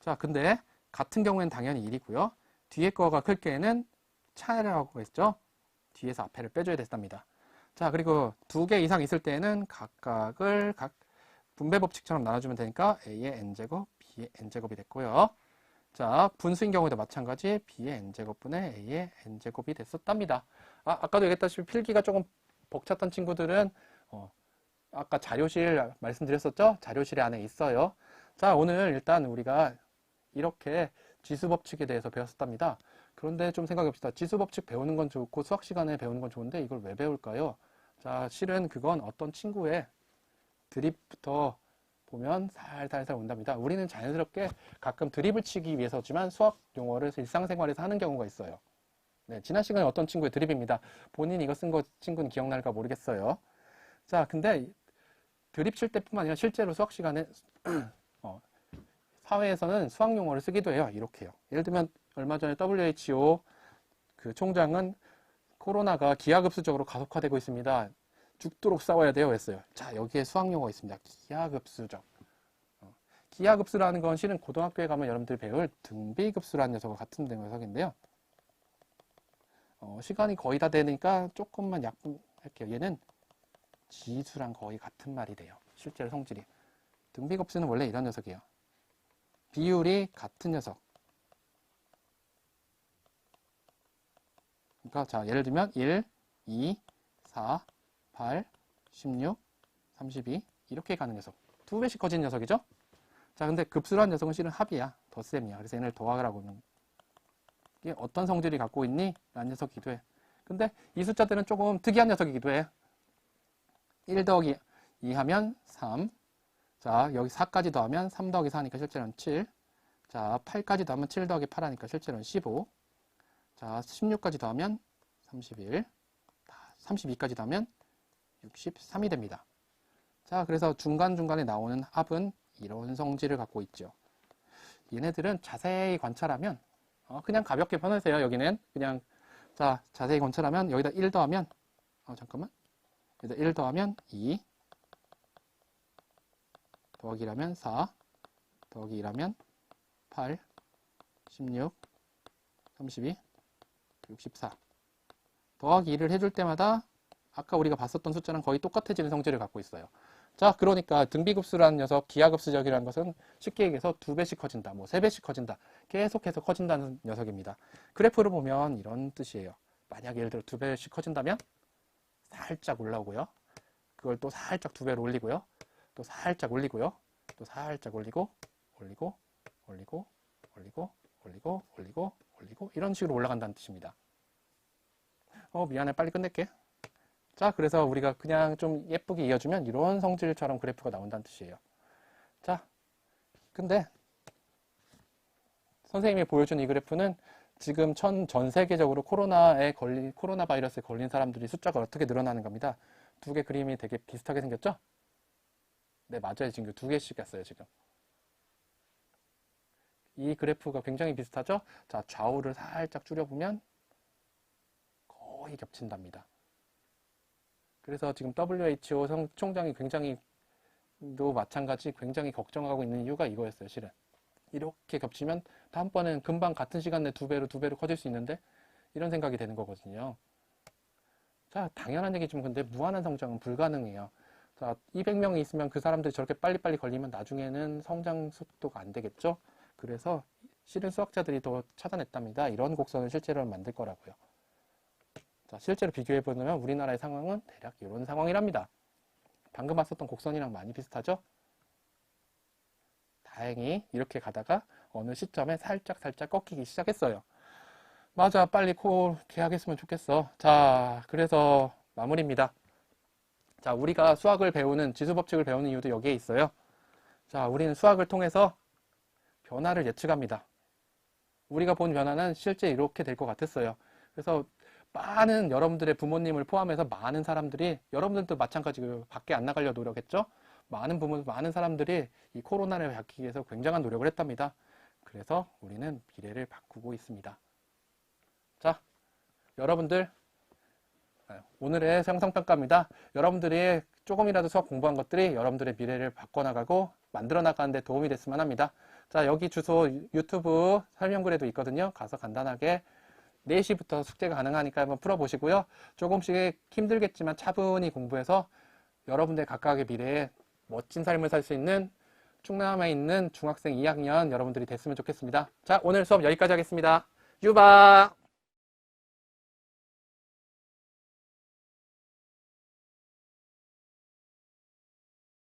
자, 근데 같은 경우에는 당연히 1이고요. 뒤에 거가 클 경우에는 차이라고 했죠? 뒤에서 앞에를 빼줘야 됐답니다. 자, 그리고 2개 이상 있을 때는 각각을 각 분배 법칙처럼 나눠주면 되니까 a의 n제곱, b의 n제곱이 됐고요. 자, 분수인 경우에도 마찬가지 b의 n제곱분의 a의 n제곱이 됐었답니다. 아까도 얘기했다시피 필기가 조금 벅찼던 친구들은 아까 자료실 말씀드렸었죠? 자료실에 안에 있어요. 자, 오늘 일단 우리가 이렇게 지수법칙에 대해서 배웠었답니다. 그런데 좀 생각해봅시다. 지수법칙 배우는 건 좋고 수학 시간에 배우는 건 좋은데 이걸 왜 배울까요? 자, 실은 그건 어떤 친구의 드립부터 보면 살살살 온답니다. 우리는 자연스럽게 가끔 드립을 치기 위해서지만 수학 용어를 일상생활에서 하는 경우가 있어요. 네, 지난 시간에 어떤 친구의 드립입니다. 본인이 이거 쓴 거 친구는 기억날까 모르겠어요. 자, 근데 드립 칠 때뿐만 아니라 실제로 수학 시간에 사회에서는 수학 용어를 쓰기도 해요. 이렇게요. 예를 들면 얼마 전에 WHO 그 총장은 코로나가 기하급수적으로 가속화되고 있습니다. 죽도록 싸워야 돼요. 했어요. 자, 여기에 수학 용어가 있습니다. 기하급수적. 기하급수라는 건 실은 고등학교에 가면 여러분들이 배울 등비급수라는 녀석과 같은 녀석인데요. 시간이 거의 다 되니까 조금만 약분할게요. 얘는 지수랑 거의 같은 말이 돼요. 실제로 성질이. 등비급수는 원래 이런 녀석이에요. 비율이 같은 녀석. 그러니까 자, 예를 들면 1, 2, 4, 8, 16, 32 이렇게 가는 녀석. 2배씩 커진 녀석이죠? 자, 근데 급수란 녀석은 실은 합이야. 덧셈이야. 그래서 얘를 더하라고 하는. 이게 어떤 성질이 갖고 있니? 라는 녀석이기도 해. 근데 이 숫자들은 조금 특이한 녀석이기도 해. 1 더하기 2 하면 3. 자, 여기 4까지 더하면 3 더하기 4니까 실제로는 7. 자, 8까지 더하면 7 더하기 8 하니까 실제로는 15. 자, 16까지 더하면 31. 32까지 더하면 63이 됩니다. 자, 그래서 중간중간에 나오는 합은 이런 성질을 갖고 있죠. 얘네들은 자세히 관찰하면 그냥 가볍게 표현하세요. 여기는 그냥 자, 자세히 관찰하면 여기다 1 더하면 잠깐만. 여기다 1 더하면 2 더하기라면 4 더하기 2라면 8, 16, 32, 64 더하기 2를 해줄 때마다 아까 우리가 봤었던 숫자랑 거의 똑같아지는 성질을 갖고 있어요. 자, 그러니까 등비급수라는 녀석, 기하급수적이라는 것은 쉽게 얘기해서 2배씩 커진다, 뭐 3배씩 커진다, 계속해서 커진다는 녀석입니다. 그래프를 보면 이런 뜻이에요. 만약 예를 들어 2배씩 커진다면 살짝 올라오고요. 그걸 또 살짝 2배로 올리고요. 또 살짝 올리고요. 또 살짝 올리고, 올리고, 올리고, 올리고, 올리고, 올리고, 올리고, 이런 식으로 올라간다는 뜻입니다. 미안해. 빨리 끝낼게. 자, 그래서 우리가 그냥 좀 예쁘게 이어주면 이런 성질처럼 그래프가 나온다는 뜻이에요. 자, 근데 선생님이 보여준 이 그래프는 지금 전 세계적으로 코로나 바이러스에 걸린 사람들이 숫자가 어떻게 늘어나는 겁니다. 두 개 그림이 되게 비슷하게 생겼죠? 네, 맞아요. 지금 두 개씩 갔어요, 지금. 이 그래프가 굉장히 비슷하죠? 자, 좌우를 살짝 줄여보면 거의 겹친답니다. 그래서 지금 WHO 총장이 도 마찬가지 굉장히 걱정하고 있는 이유가 이거였어요, 실은. 이렇게 겹치면 다음번엔 금방 같은 시간 내에 두 배로 커질 수 있는데 이런 생각이 되는 거거든요. 자, 당연한 얘기지만 근데 무한한 성장은 불가능해요. 자, 200명이 있으면 그 사람들이 저렇게 빨리빨리 걸리면 나중에는 성장 속도가 안 되겠죠? 그래서 실은 수학자들이 더 찾아냈답니다. 이런 곡선을 실제로 만들 거라고요. 자, 실제로 비교해보면 우리나라의 상황은 대략 이런 상황이랍니다. 방금 봤었던 곡선이랑 많이 비슷하죠? 다행히 이렇게 가다가 어느 시점에 살짝 꺾이기 시작했어요. 맞아, 빨리 개학했으면 좋겠어. 자, 그래서 마무리입니다. 자, 우리가 수학을 배우는, 지수법칙을 배우는 이유도 여기에 있어요. 자, 우리는 수학을 통해서 변화를 예측합니다. 우리가 본 변화는 실제 이렇게 될 것 같았어요. 그래서 많은 여러분들의 부모님을 포함해서 많은 사람들이, 여러분들도 마찬가지로 밖에 안 나가려 노력했죠? 많은 사람들이 이 코로나를 막기 위해서 굉장한 노력을 했답니다. 그래서 우리는 미래를 바꾸고 있습니다. 자, 여러분들, 오늘의 성성평가입니다. 여러분들이 조금이라도 수학 공부한 것들이 여러분들의 미래를 바꿔나가고 만들어 나가는 데 도움이 됐으면 합니다. 자, 여기 주소 유튜브 설명글에도 있거든요. 가서 간단하게 4시부터 숙제가 가능하니까 한번 풀어보시고요. 조금씩 힘들겠지만 차분히 공부해서 여러분들 각각의 미래에 멋진 삶을 살 수 있는 충남에 있는 중학생 2학년 여러분들이 됐으면 좋겠습니다. 자, 오늘 수업 여기까지 하겠습니다. 유바!